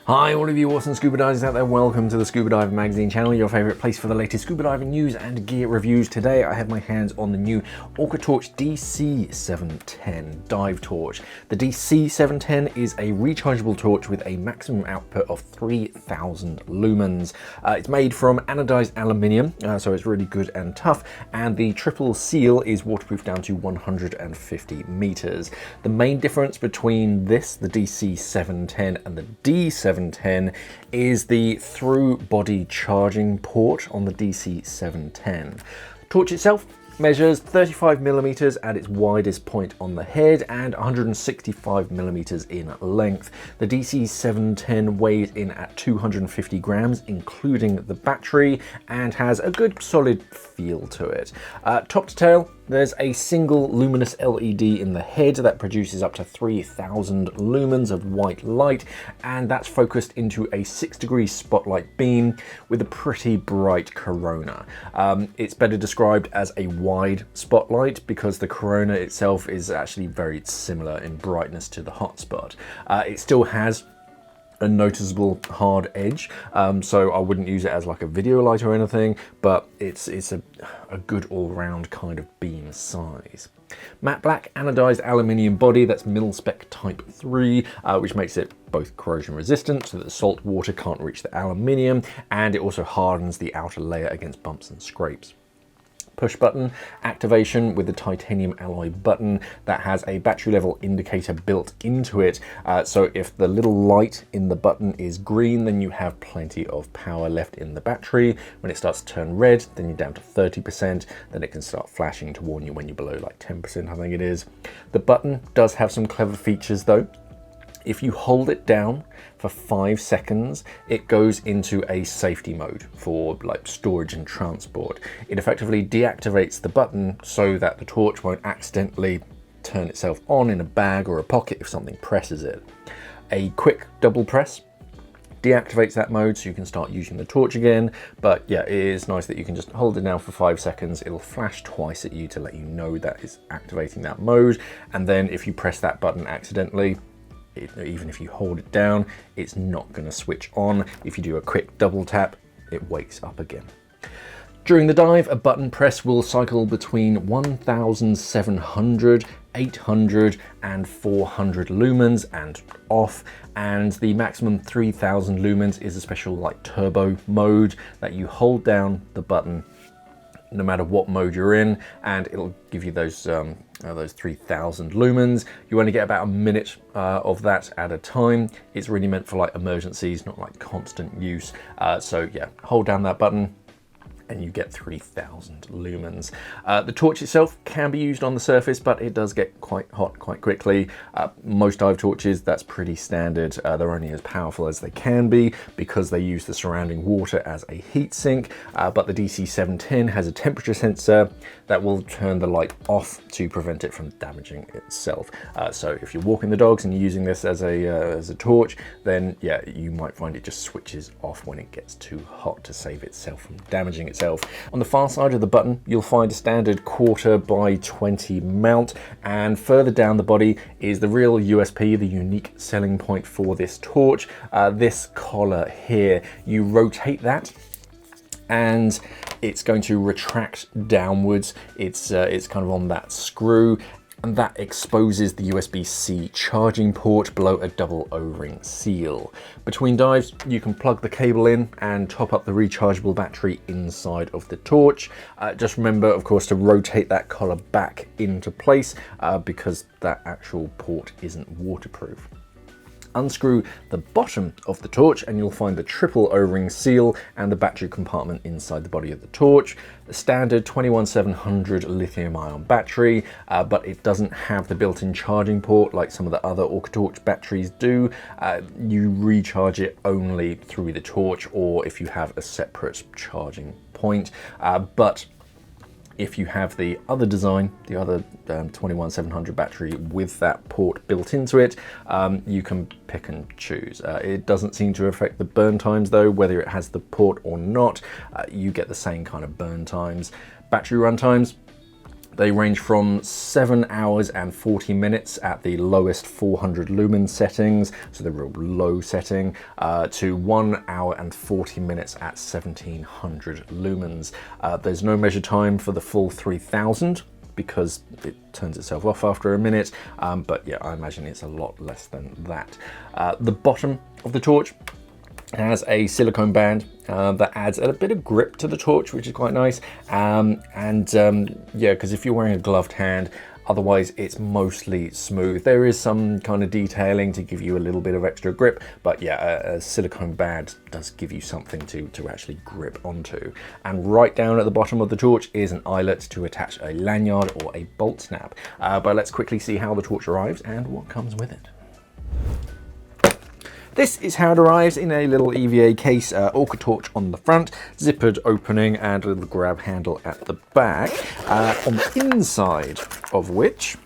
Hi all of you awesome scuba divers out there, welcome to the Scuba Dive Magazine channel, your favourite place for the latest scuba diving news and gear reviews. Today I have my hands on the new OrcaTorch DC710 dive torch. The DC710 is a rechargeable torch with a maximum output of 3000 lumens. It's made from anodized aluminium, so it's really good and tough, and the triple seal is waterproof down to 150 meters. The main difference between this, the DC710 and the D710, is the through body charging port on the DC710. Torch itself measures 35 millimeters at its widest point on the head and 165 millimeters in length. The DC710 weighs in at 250 grams, including the battery, and has a good solid feel to it. Top to tail, there's a single luminous LED in the head that produces up to 3000 lumens of white light, and that's focused into a 6-degree spotlight beam with a pretty bright corona. It's better described as a wide spotlight because the corona itself is actually very similar in brightness to the hotspot. It still has a noticeable hard edge, so I wouldn't use it as like a video light or anything, but it's a good all-round kind of beam size. Matte black anodized aluminium body that's mil-spec type 3, which makes it both corrosion resistant so that the salt water can't reach the aluminium, and it also hardens the outer layer against bumps and scrapes. Push button activation with the titanium alloy button that has a battery level indicator built into it, so if the little light in the button is green, then you have plenty of power left in the battery. When it starts to turn red, then you're down to 30%, then it can start flashing to warn you when you're below like 10%, I think it is. The button does have some clever features though. If you hold it down for 5 seconds, it goes into a safety mode for like storage and transport. It effectively deactivates the button so that the torch won't accidentally turn itself on in a bag or a pocket if something presses it. A quick double press deactivates that mode so you can start using the torch again, but yeah, it is nice that you can just hold it down for 5 seconds. It'll flash twice at you to let you know that it's activating that mode, and then if you press that button accidentally, even if you hold it down, it's not going to switch on. If you do a quick double tap, it wakes up again. During the dive, a button press will cycle between 1700, 800 and 400 lumens and off, and the maximum 3000 lumens is a special like turbo mode that you hold down the button no matter what mode you're in, and it'll give you those 3000 lumens. You only get about a minute of that at a time. It's really meant for like emergencies, not like constant use. So yeah, hold down that button and you get 3000 lumens. The torch itself can be used on the surface, but it does get quite hot quite quickly. Most dive torches, that's pretty standard. They're only as powerful as they can be because they use the surrounding water as a heat sink, but the DC710 has a temperature sensor that will turn the light off to prevent it from damaging itself. So if you're walking the dogs and you're using this as a torch, then yeah, you might find it just switches off when it gets too hot to save itself from damaging itself. On the far side of the button, you'll find a standard 1/4x20 mount, and further down the body is the real USP, the unique selling point for this torch. This collar here, you rotate that and it's going to retract downwards. It's kind of on that screw, and that exposes the USB-C charging port below a double O-ring seal. Between dives, you can plug the cable in and top up the rechargeable battery inside of the torch. Just remember, of course, to rotate that collar back into place because that actual port isn't waterproof. Unscrew the bottom of the torch and you'll find the triple O-ring seal and the battery compartment inside the body of the torch. The standard 21700 lithium-ion battery, but it doesn't have the built-in charging port like some of the other OrcaTorch batteries do. You recharge it only through the torch or if you have a separate charging point, but If you have the other design, the other 21700 battery with that port built into it, you can pick and choose. It doesn't seem to affect the burn times though, whether it has the port or not. You get the same kind of burn times. Battery run times, they range from 7 hours and 40 minutes at the lowest 400 lumen settings, so the real low setting, to 1 hour and 40 minutes at 1700 lumens. There's no measure time for the full 3000 because it turns itself off after a minute, but yeah, I imagine it's a lot less than that. The bottom of the torch has a silicone band that adds a bit of grip to the torch, which is quite nice. Yeah, because if you're wearing a gloved hand, otherwise it's mostly smooth. There is some kind of detailing to give you a little bit of extra grip, but yeah, a silicone band does give you something to actually grip onto. And right down at the bottom of the torch is an eyelet to attach a lanyard or a bolt snap. But let's quickly see how the torch arrives and what comes with it. This is how it arrives in a little EVA case, OrcaTorch on the front, zippered opening and a little grab handle at the back, on the inside of which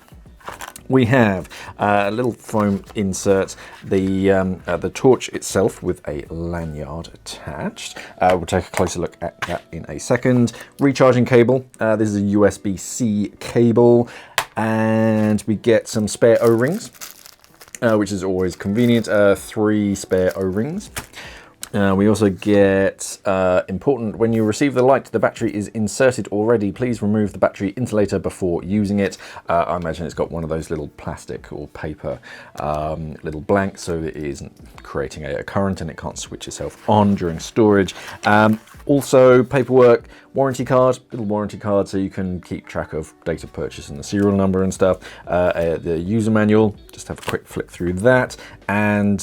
we have a little foam insert, the torch itself with a lanyard attached. We'll take a closer look at that in a second. Recharging cable, this is a USB-C cable, and we get some spare O-rings, which is always convenient, 3 spare O-rings. We also get, important, when you receive the light, the battery is inserted already. Please remove the battery insulator before using it. I imagine it's got one of those little plastic or paper little blanks, so it isn't creating a current and it can't switch itself on during storage. Also, paperwork, warranty card, little warranty card so you can keep track of date of purchase and the serial number and stuff. The user manual, just have a quick flick through that, and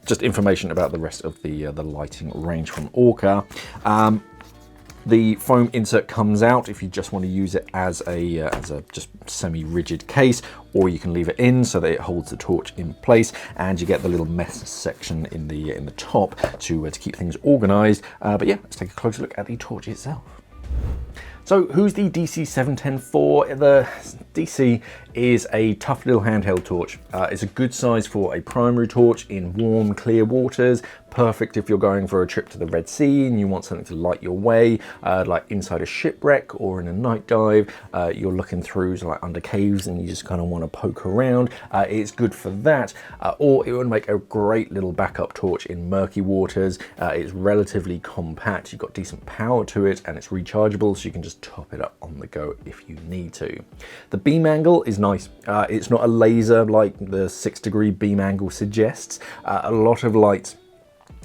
just information about the rest of the lighting range from Orca. The foam insert comes out if you just want to use it as a just semi-rigid case, or you can leave it in so that it holds the torch in place, and you get the little mess section in the top to keep things organized. But yeah, let's take a closer look at the torch itself. So who's the DC710 for? The DC is a tough little handheld torch. It's a good size for a primary torch in warm, clear waters. Perfect if you're going for a trip to the Red Sea and you want something to light your way, like inside a shipwreck or in a night dive. You're looking through like under caves and you just kind of want to poke around. It's good for that. Or it would make a great little backup torch in murky waters. It's relatively compact. You've got decent power to it, and it's rechargeable, so you can just top it up on the go if you need to. The beam angle is nice. It's not a laser like the 6-degree beam angle suggests. A lot of light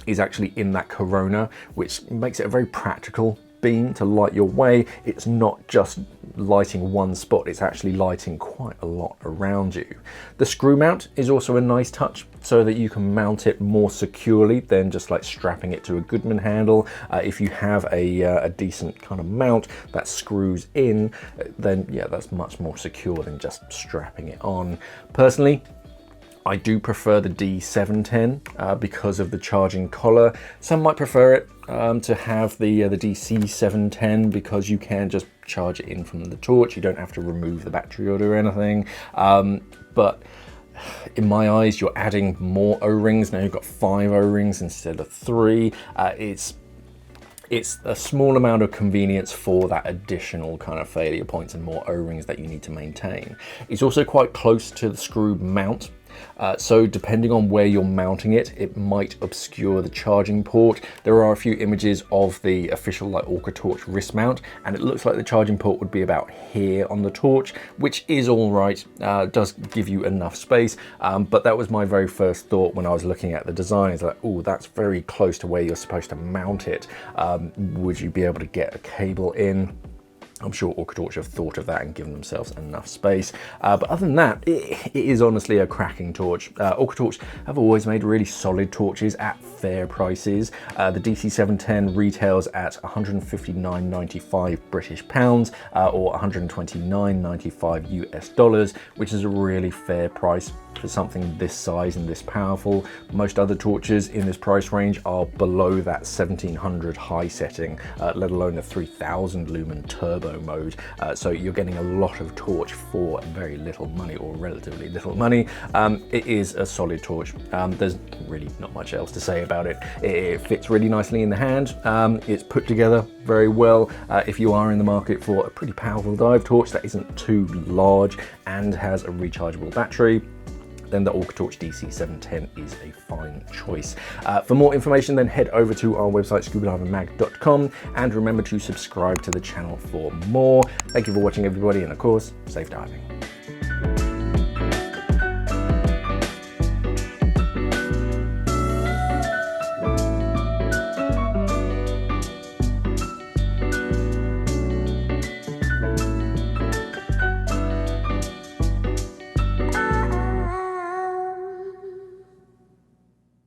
is actually in that corona, which makes it a very practical beam to light your way. It's not just lighting one spot, it's actually lighting quite a lot around you. The screw mount is also a nice touch, so that you can mount it more securely than just like strapping it to a Goodman handle. If you have a decent kind of mount that screws in, then yeah, that's much more secure than just strapping it on. Personally, I do prefer the D710 because of the charging collar. Some might prefer it to have the DC710 because you can just charge it in from the torch. You don't have to remove the battery or do anything. But in my eyes, you're adding more O-rings. Now you've got 5 O-rings instead of 3. It's a small amount of convenience for that additional kind of failure points and more O-rings that you need to maintain. It's also quite close to the screw mount. So depending on where you're mounting it, it might obscure the charging port. There are a few images of the official like OrcaTorch wrist mount, and it looks like the charging port would be about here on the torch, which is all right. Does give you enough space, but that was my very first thought when I was looking at the design. It's like, oh, that's very close to where you're supposed to mount it. Would you be able to get a cable in? I'm sure OrcaTorch have thought of that and given themselves enough space. But other than that, it is honestly a cracking torch. OrcaTorch have always made really solid torches at fair prices. The DC710 retails at £159.95 British pounds or $129.95 US dollars, which is a really fair price for something this size and this powerful. Most other torches in this price range are below that 1700 high setting, let alone the 3000 lumen turbo solo mode. So you're getting a lot of torch for very little money, or relatively little money. It is a solid torch. There's really not much else to say about it. It fits really nicely in the hand. It's put together very well. If you are in the market for a pretty powerful dive torch that isn't too large and has a rechargeable battery, then the OrcaTorch DC710 is a fine choice. For more information, then head over to our website, scubadivingmag.com, and remember to subscribe to the channel for more. Thank you for watching, everybody, and of course, safe diving.